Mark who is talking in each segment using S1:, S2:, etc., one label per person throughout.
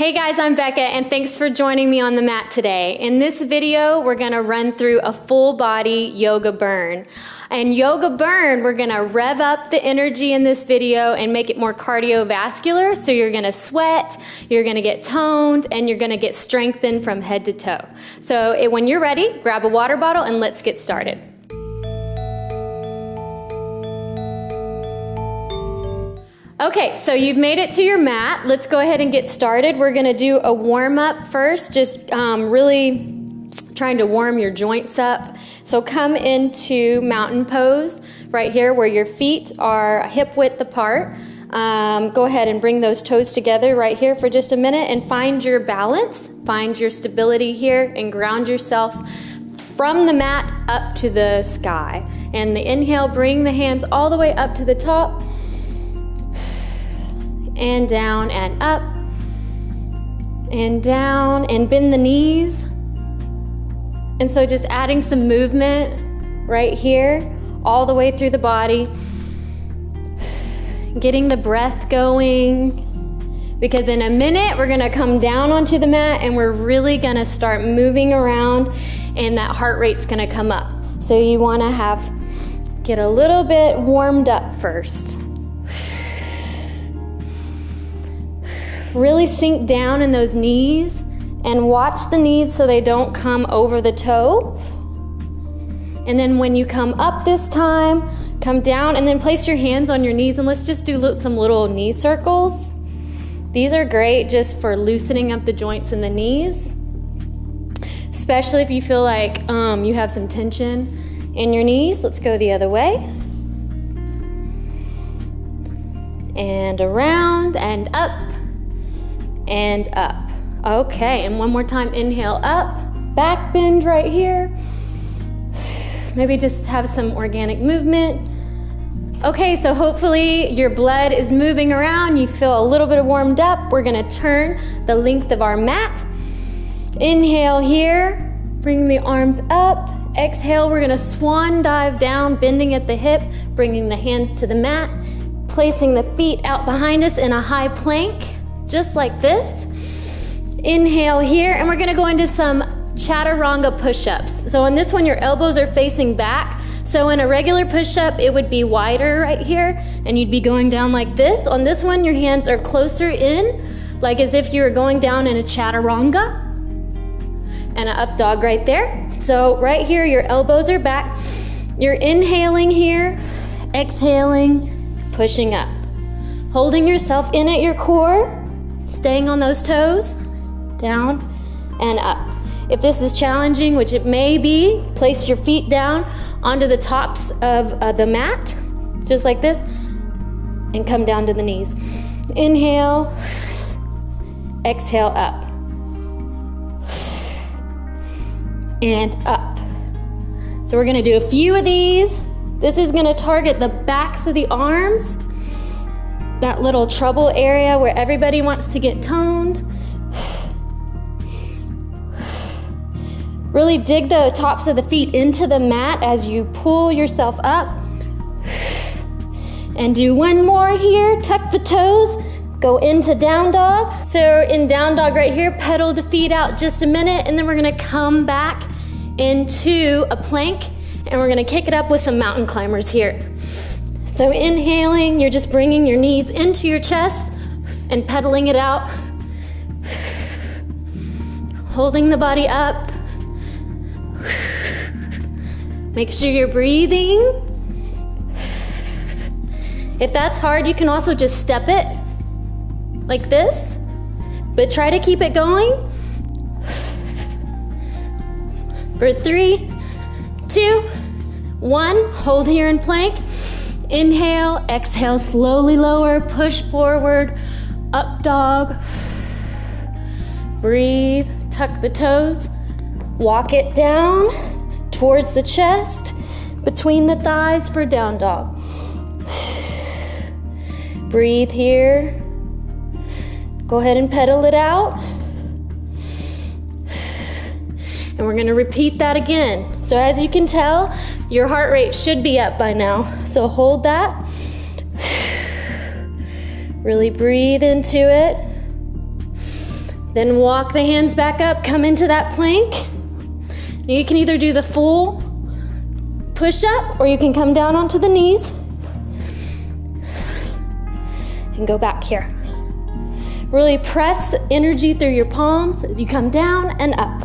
S1: Hey guys, I'm Becca and thanks for joining me on the mat today. In this video, we're gonna run through a full body yoga burn. And yoga burn, we're gonna rev up the energy in this video and make it more cardiovascular. So you're gonna sweat, you're gonna get toned, and you're gonna get strengthened from head to toe. So when you're ready, grab a water bottle and let's get started. Okay, so you've made it to your mat. Let's go ahead and get started. We're gonna do a warm up first, just really trying to warm your joints up. So come into mountain pose right here where your feet are hip width apart. Go ahead and bring those toes together right here for just a minute and find your balance, find your stability here and ground yourself from the mat up to the sky. And the inhale, bring the hands all the way up to the top. And down and up and down and bend the knees. And so just adding some movement right here all the way through the body, getting the breath going, because in a minute we're gonna come down onto the mat and we're really gonna start moving around and that heart rate's gonna come up. So you wanna get a little bit warmed up first. Really sink down in those knees and watch the knees so they don't come over the toe. And then when you come up this time, come down and then place your hands on your knees and let's just do some little knee circles. These are great just for loosening up the joints in the knees, especially if you feel like you have some tension in your knees. Let's go the other way. And around and up. And up. Okay, and one more time, inhale up, back bend right here. Maybe just have some organic movement. Okay, so hopefully your blood is moving around, you feel a little bit warmed up. We're gonna turn the length of our mat. Inhale here, bring the arms up. Exhale, we're gonna swan dive down, bending at the hip, bringing the hands to the mat, placing the feet out behind us in a high plank. Just like this. Inhale here, and we're gonna go into some chaturanga push-ups. So on this one, your elbows are facing back. So in a regular push-up, it would be wider right here, and you'd be going down like this. On this one, your hands are closer in, like as if you were going down in a chaturanga. And an up dog right there. So right here, your elbows are back. You're inhaling here, exhaling, pushing up. Holding yourself in at your core. Staying on those toes, down and up. If this is challenging, which it may be, place your feet down onto the tops of the mat, just like this, and come down to the knees. Inhale, exhale up, and up. So we're gonna do a few of these. This is gonna target the backs of the arms, that little trouble area where everybody wants to get toned. Really dig the tops of the feet into the mat as you pull yourself up. And do one more here, tuck the toes, go into down dog. So in down dog right here, pedal the feet out just a minute, and then we're gonna come back into a plank, and we're gonna kick it up with some mountain climbers here. So inhaling, you're just bringing your knees into your chest and pedaling it out. Holding the body up. Make sure you're breathing. If that's hard, you can also just step it like this, but try to keep it going. For 3, 2, 1, hold here in plank. Inhale, exhale, slowly lower, push forward, up dog. Breathe, tuck the toes, walk it down towards the chest, between the thighs for down dog. Breathe here. Go ahead and pedal it out. And we're gonna repeat that again. So as you can tell, your heart rate should be up by now. So hold that. Really breathe into it. Then walk the hands back up, come into that plank. Now you can either do the full push up or you can come down onto the knees and go back here. Really press energy through your palms as you come down and up.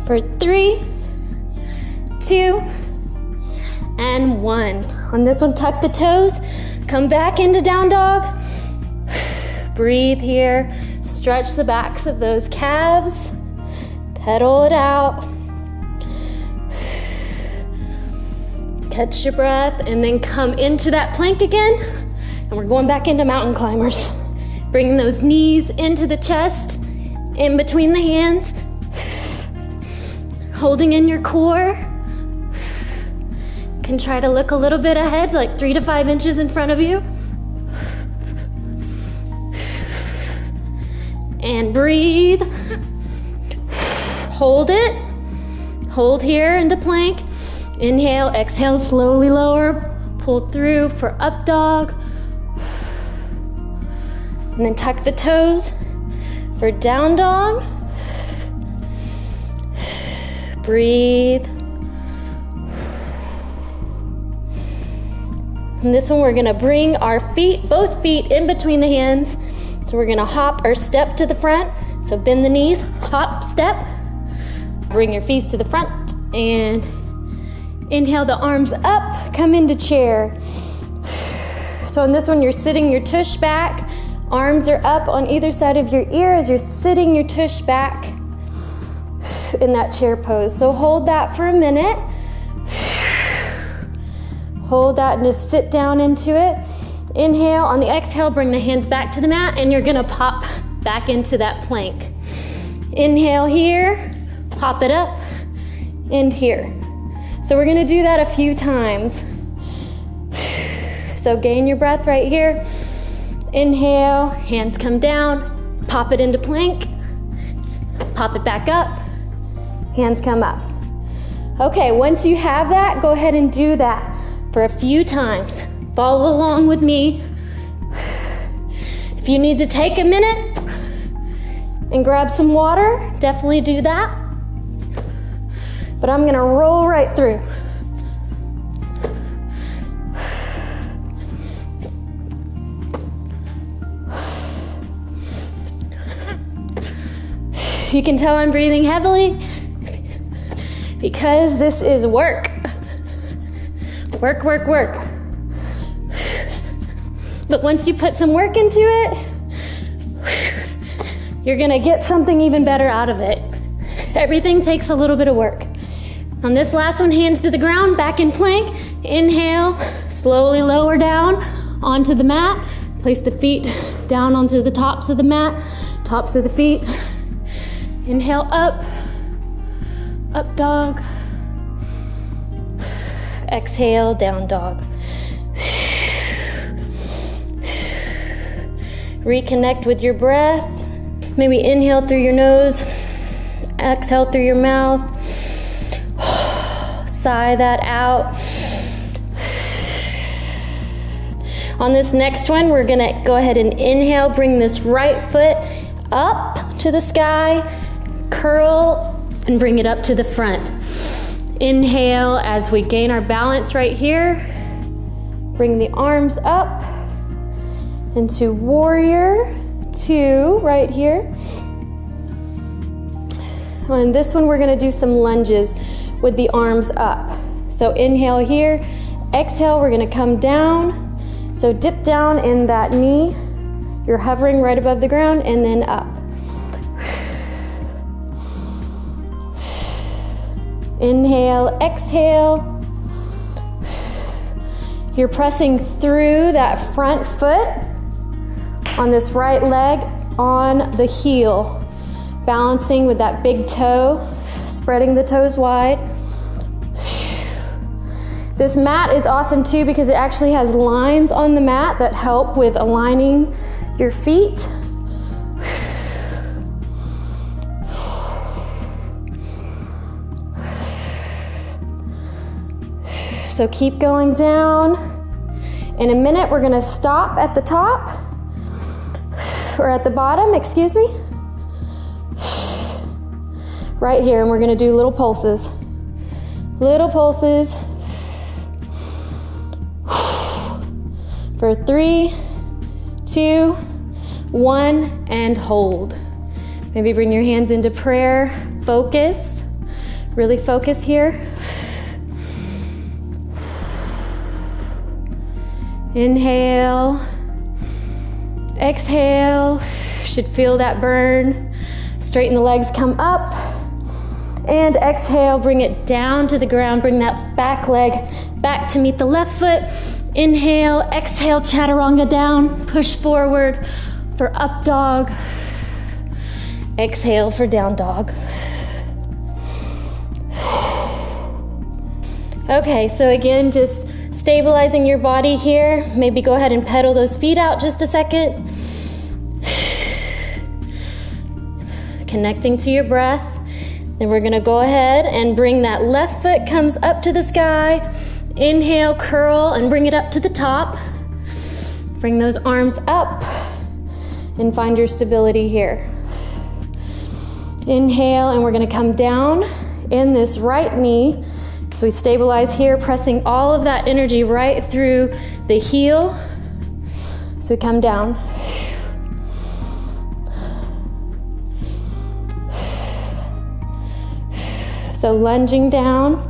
S1: For 3, 2, and 1. On this one, tuck the toes, come back into down dog. Breathe here, stretch the backs of those calves, pedal it out. Catch your breath and then come into that plank again. And we're going back into mountain climbers. Bringing those knees into the chest, in between the hands. Holding in your core. Can try to look a little bit ahead, like 3 to 5 inches in front of you. And breathe. Hold it. Hold here into plank. Inhale, exhale, slowly lower. Pull through for up dog. And then tuck the toes for down dog. Breathe. And this one, we're gonna bring our feet, both feet in between the hands. So we're gonna hop or step to the front. So bend the knees, hop, step. Bring your feet to the front and inhale the arms up, come into chair. So in this one, you're sitting your tush back. Arms are up on either side of your ear as you're sitting your tush back in that chair pose. So hold that for a minute. Hold that and just sit down into it. Inhale, on the exhale, bring the hands back to the mat and you're gonna pop back into that plank. Inhale here, pop it up, and here. So we're gonna do that a few times. So gain your breath right here. Inhale, hands come down, pop it into plank, pop it back up, hands come up. Okay, once you have that, go ahead and do that for a few times. Follow along with me. If you need to take a minute and grab some water, definitely do that. But I'm gonna roll right through. You can tell I'm breathing heavily because this is work. Work, work, work. But once you put some work into it, you're gonna get something even better out of it. Everything takes a little bit of work. On this last one, hands to the ground, back in plank. Inhale, slowly lower down onto the mat. Place the feet down onto the tops of the mat, tops of the feet. Inhale, up, up dog. Exhale, down dog. Reconnect with your breath. Maybe inhale through your nose, exhale through your mouth. Sigh that out. On this next one, we're gonna go ahead and inhale, bring this right foot up to the sky, curl, and bring it up to the front. Inhale as we gain our balance right here. Bring the arms up into warrior 2 right here. On this one, we're gonna do some lunges with the arms up. So inhale here, exhale, we're gonna come down. So dip down in that knee. You're hovering right above the ground and then up. Inhale, exhale. You're pressing through that front foot on this right leg on the heel. Balancing with that big toe, spreading the toes wide. This mat is awesome too because it actually has lines on the mat that help with aligning your feet. So keep going down. In a minute, we're gonna stop at the top, or at the bottom, excuse me. Right here, and we're gonna do little pulses. Little pulses. For 3, 2, 1, and hold. Maybe bring your hands into prayer. Focus. Really focus here. Inhale. Exhale. Should feel that burn. Straighten the legs, come up. And exhale, bring it down to the ground. Bring that back leg back to meet the left foot. Inhale, exhale, chaturanga down. Push forward for up dog. Exhale for down dog. Okay, so again, just stabilizing your body here. Maybe go ahead and pedal those feet out just a second. Connecting to your breath. Then we're gonna go ahead and bring that left foot comes up to the sky. Inhale, curl, and bring it up to the top. Bring those arms up and find your stability here. Inhale, and we're gonna come down in this right knee. So we stabilize here, pressing all of that energy right through the heel. So we come down. So lunging down,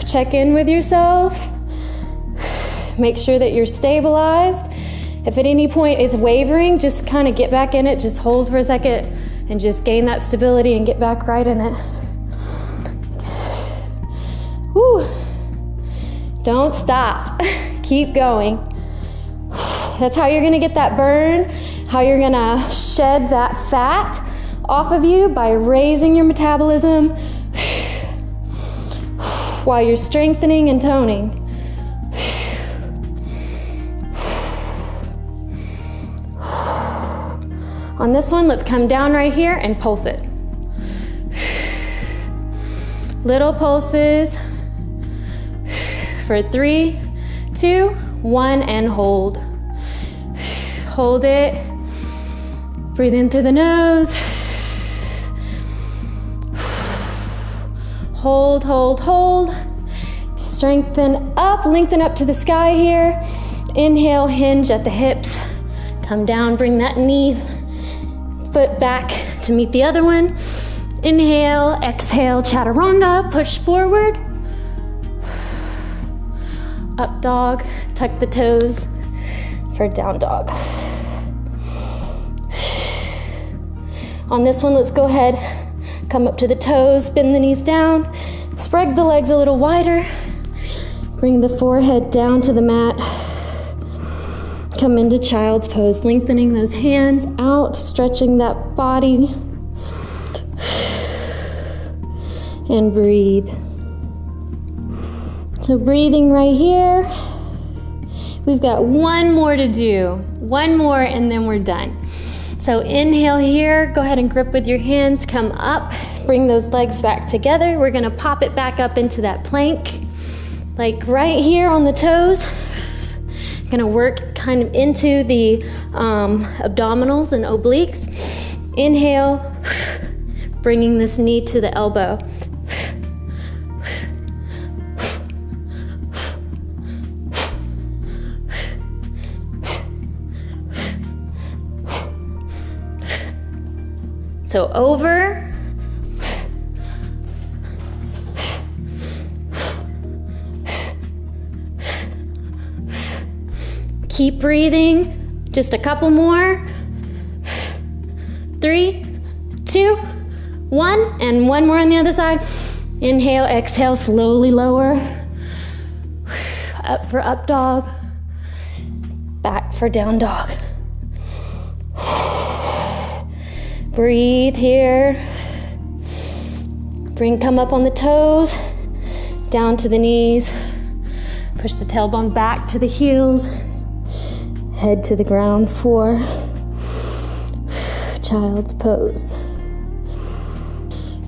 S1: check in with yourself, make sure that you're stabilized. If at any point it's wavering, just kind of get back in it, just hold for a second and just gain that stability and get back right in it. Whew. Don't stop, keep going. That's how you're gonna get that burn, how you're gonna shed that fat off of you, by raising your metabolism while you're strengthening and toning. On this one, let's come down right here and pulse it. Little pulses for 3, 2, 1, and hold. Hold it. Breathe in through the nose. Hold, hold, hold. Strengthen up, lengthen up to the sky here. Inhale, hinge at the hips. Come down, bring that knee, foot back to meet the other one. Inhale, exhale, chaturanga, push forward. Up dog, tuck the toes for down dog. On this one, let's go ahead. Come up to the toes, bend the knees down, spread the legs a little wider, bring the forehead down to the mat, come into child's pose, lengthening those hands out, stretching that body, and breathe. So breathing right here. We've got one more to do, one more, and then we're done. So inhale here, go ahead and grip with your hands, come up, bring those legs back together. We're gonna pop it back up into that plank, like right here on the toes. Gonna work kind of into the abdominals and obliques. Inhale, bringing this knee to the elbow. So over, keep breathing, just a couple more. 3, 2, 1, and one more on the other side. Inhale, exhale, slowly lower. Up for up dog, back for down dog. Breathe here. Come up on the toes, down to the knees. Push the tailbone back to the heels. Head to the ground for child's pose.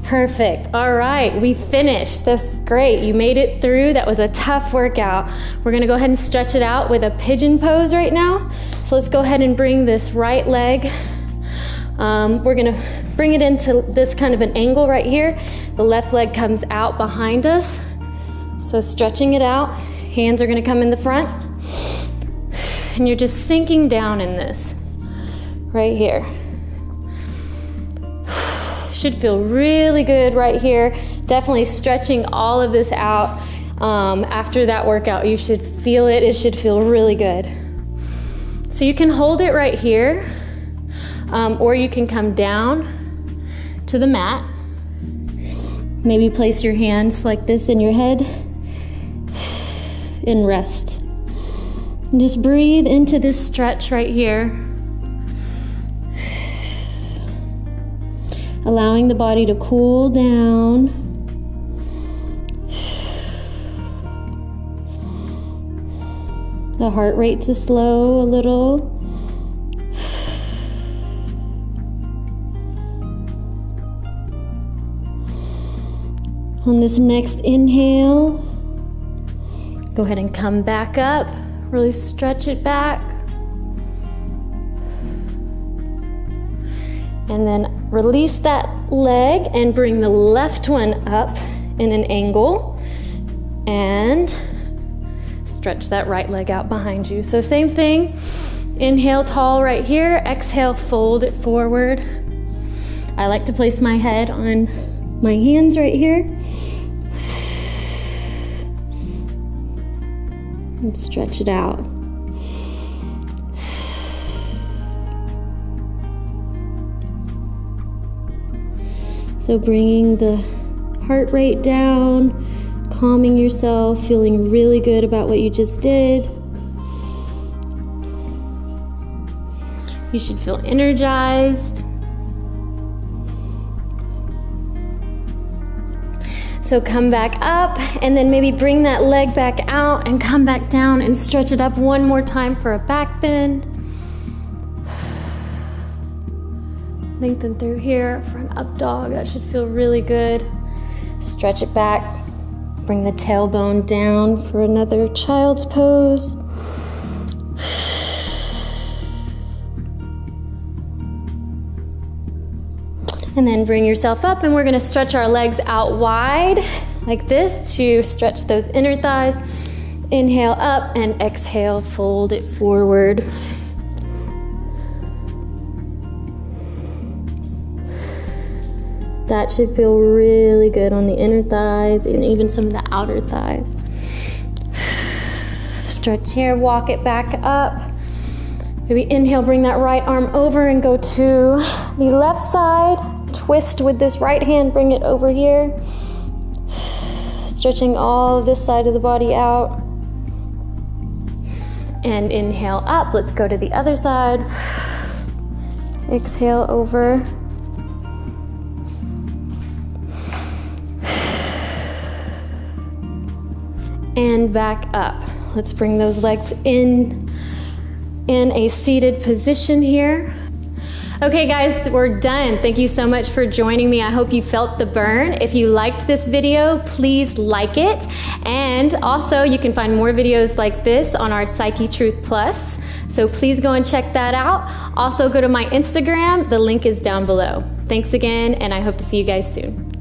S1: Perfect. All right, we finished. That's great. You made it through. That was a tough workout. We're gonna go ahead and stretch it out with a pigeon pose right now. So let's go ahead and bring this right leg. We're gonna bring it into this kind of an angle right here. The left leg comes out behind us. So stretching it out. Hands are gonna come in the front. And you're just sinking down in this right here. Should feel really good right here. Definitely stretching all of this out. After that workout, you should feel it. It should feel really good. So you can hold it right here, or you can come down to the mat. Maybe place your hands like this in your head and rest. And just breathe into this stretch right here. Allowing the body to cool down. The heart rate to slow a little. On this next inhale, go ahead and come back up. Really stretch it back. And then release that leg and bring the left one up in an angle and stretch that right leg out behind you. So same thing, inhale tall right here, exhale fold it forward. I like to place my head on my hands right here and stretch it out. So bringing the heart rate down, calming yourself, feeling really good about what you just did. You should feel energized. So come back up and then maybe bring that leg back out and come back down and stretch it up one more time for a back bend. Lengthen through here for an up dog. That should feel really good. Stretch it back. Bring the tailbone down for another child's pose. And then bring yourself up and we're gonna stretch our legs out wide like this to stretch those inner thighs. Inhale up and exhale, fold it forward. That should feel really good on the inner thighs and even some of the outer thighs. Stretch here, walk it back up. Maybe inhale, bring that right arm over and go to the left side. Twist with this right hand, bring it over here. Stretching all of this side of the body out. And inhale up, let's go to the other side. Exhale over. And back up. Let's bring those legs in a seated position here. Okay guys, we're done. Thank you so much for joining me. I hope you felt the burn. If you liked this video, please like it. And also you can find more videos like this on our Psyche Truth Plus. So please go and check that out. Also go to my Instagram. The link is down below. Thanks again, and I hope to see you guys soon.